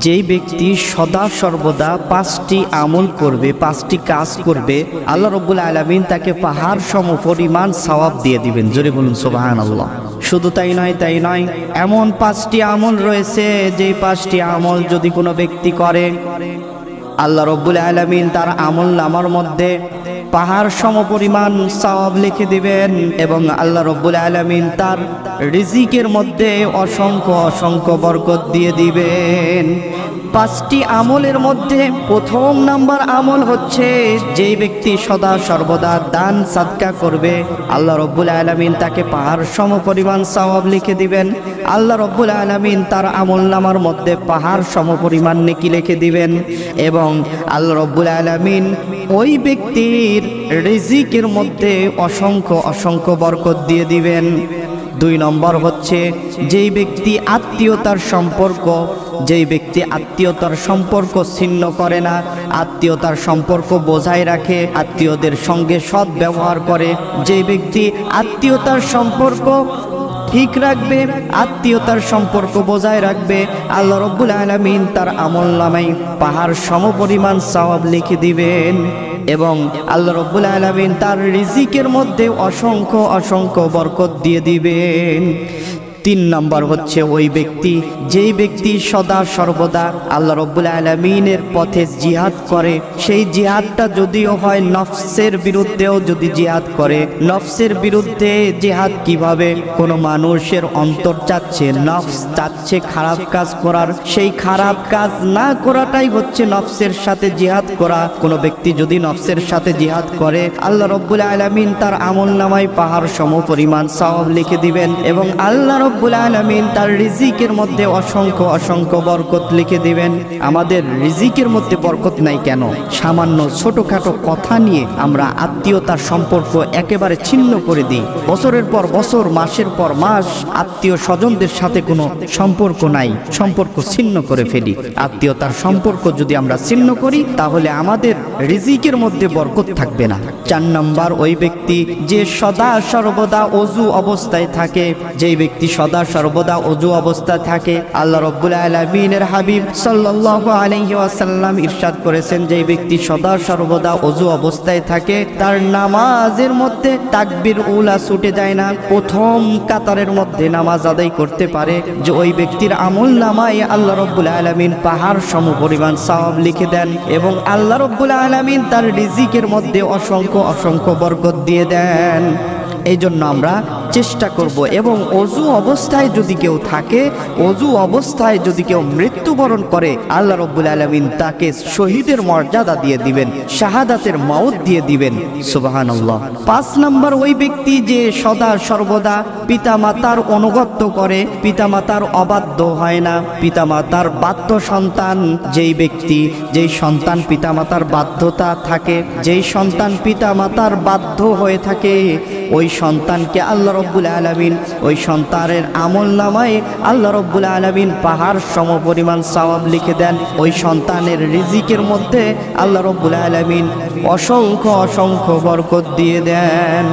যেই ব্যক্তি সদা সর্বদা 5টি আমল করবে, 5টি কাজ করবে, আল্লাহ রাব্বুল আলামিন তাকে পাহাড় সম পরিমাণ সওয়াব দিয়ে দিবেন। জোরে বলুন সুবহানাল্লাহ। শুধু তাই নয়, এমন 5টি আমল রয়েছে যেই 5টি আমল যদি কোনো ব্যক্তি করে, আল্লাহ রাব্বুল আলামিন তার আমল নামার মধ্যে পাহাড় সম পরিমাণ সওয়াব লিখে দিবেন এবং আল্লাহ রাব্বুল আলামিন তার রিজিকের মধ্যে অসংখ্য বরকত দিয়ে দিবেন। 5টি আমলের মধ্যে প্রথম নাম্বার আমল হচ্ছে যেই ব্যক্তি সদা সর্বদা দান সাদকা করবে, আল্লাহ রাব্বুল আলামিন তাকে পাহাড় সম পরিমাণ সওয়াব লিখে দিবেন। আল্লাহ রাব্বুল আলামিন তার আমলনামার মধ্যে পাহাড় সম পরিমাণ নেকি লিখে দিবেন এবং আল্লাহ রাব্বুল আলামিন ওই ব্যক্তির রিজিকের মধ্যে অসংখ্য বরকত দিয়ে দিবেন। 2 নম্বর হচ্ছে যেই ব্যক্তি আত্মীয়তার সম্পর্ক ছিন্ন করে না, আত্মীয়তার সম্পর্ক বজায় রাখে, আত্মীয়দের সঙ্গে সৎ ব্যবহার করে, যেই ব্যক্তি আত্মীয়তার সম্পর্ক ঠিক রাখবে, আত্মীয়তার সম্পর্ক বজায় রাখবে, আল্লাহ রাব্বুল আলামিন তার আমলনামায় পাহাড় সম পরিমাণ সওয়াব লিখে দিবেন এবং আল্লাহ রাব্বুল আলামিন তার রিজিকের মধ্যে অসংখ্য বরকত দিয়ে দিবেন। 3 নম্বর হচ্ছে ওই ব্যক্তি যেই ব্যক্তি সদা সর্বদা আল্লাহ রাব্বুল আলামিনের পথে জিহাদ করে, সেই জিহাদটা যদিও হয় নফসের বিরুদ্ধেও যদি জিহাদ করে, নফসের বিরুদ্ধে জিহাদ কিভাবে? কোনো মানুষের অন্তর চাচ্ছে, নফস চাচ্ছে খারাপ কাজ করার, সেই খারাপ কাজ না করাটাই হচ্ছে নফসের সাথে জিহাদ করা। কোনো ব্যক্তি যদি নফসের সাথে জিহাদ করে, আল্লাহ রাব্বুল আলামিন তার আমলনামায় পাহাড় সম পরিমাণ সওয়াব লিখে দিবেন এবং আল্লাহ রাব্বুল আলামিন তার রিজিকের মধ্যে অসংখ্য বরকত লিখে দিবেন। আমাদের রিজিকের মধ্যে বরকত নাই কেন? সামান্য ছোটখাটো কথা নিয়ে আমরা আত্মীয়তার সম্পর্ক একেবারে ছিন্ন করে দিই। বছরের পর বছর, মাসের পর মাস আত্মীয় স্বজনদের সাথে কোনো সম্পর্ক নাই, সম্পর্ক ছিন্ন করে ফেলি। আত্মীয়তার সম্পর্ক যদি আমরা ছিন্ন করি তাহলে আমাদের রিজিকের মধ্যে বরকত থাকবে না। 4 নম্বর ওই ব্যক্তি যে সদা সর্বদা ওযু অবস্থায় থাকে, যেই ব্যক্তি সদা সর্বদা ওযু অবস্থা থাকে, আল্লাহ রাব্বুল আলামিনের হাবিব সাল্লাল্লাহু আলাইহি ওয়াসাল্লাম ইরশাদ করেছেন যেই ব্যক্তি সদা সর্বদা ওযু অবস্থায় থাকে তার নামাজের মধ্যে তাকবীর উলা ছুটে যায় না, প্রথম কাতারের মধ্যে নামাজ আদায় করতে পারে, যে ওই ব্যক্তির আমলনামায় আল্লাহ রাব্বুল আলামিন পাহাড় সম পরিমাণ সওয়াব লিখে দেন এবং আল্লাহ রাব্বুল আলামিন তার রিজিকের মধ্যে অসংখ্য বরকত দিয়ে দেন। এই জন্য আমরা চেষ্টা করব এবং ওযু অবস্থায় যদি কেউ থাকে, ওযু অবস্থায় যদি কেউ মৃত্যুবরণ করে, আল্লাহ রাব্বুল আলামিন তাকে শহীদের মর্যাদা দিয়ে দিবেন, শাহাদাতের মওত দিয়ে দিবেন। সুবহানাল্লাহ। 5 নম্বর ওই ব্যক্তি যে সদা সর্বদা পিতামাতার অনুগত্য করে, পিতামাতার অবাধ্য হয় না, পিতামাতার বাধ্য সন্তান যেই ব্যক্তি, যেই সন্তান পিতামাতার বাধ্যতা থাকে, যেই সন্তান পিতামাতার বাধ্য হয়ে থাকে, ওই সন্তানকে আল্লাহ রাব্বুল আলামিন ওই সন্তানের আমলনামায় আল্লাহ রাব্বুল আলামিন পাহাড় সম পরিমাণ সওয়াব লিখে দেন। ওই সন্তানের রিজিকের মধ্যে আল্লাহ রাব্বুল আলামিন অসংখ্য বরকত দিয়ে দেন।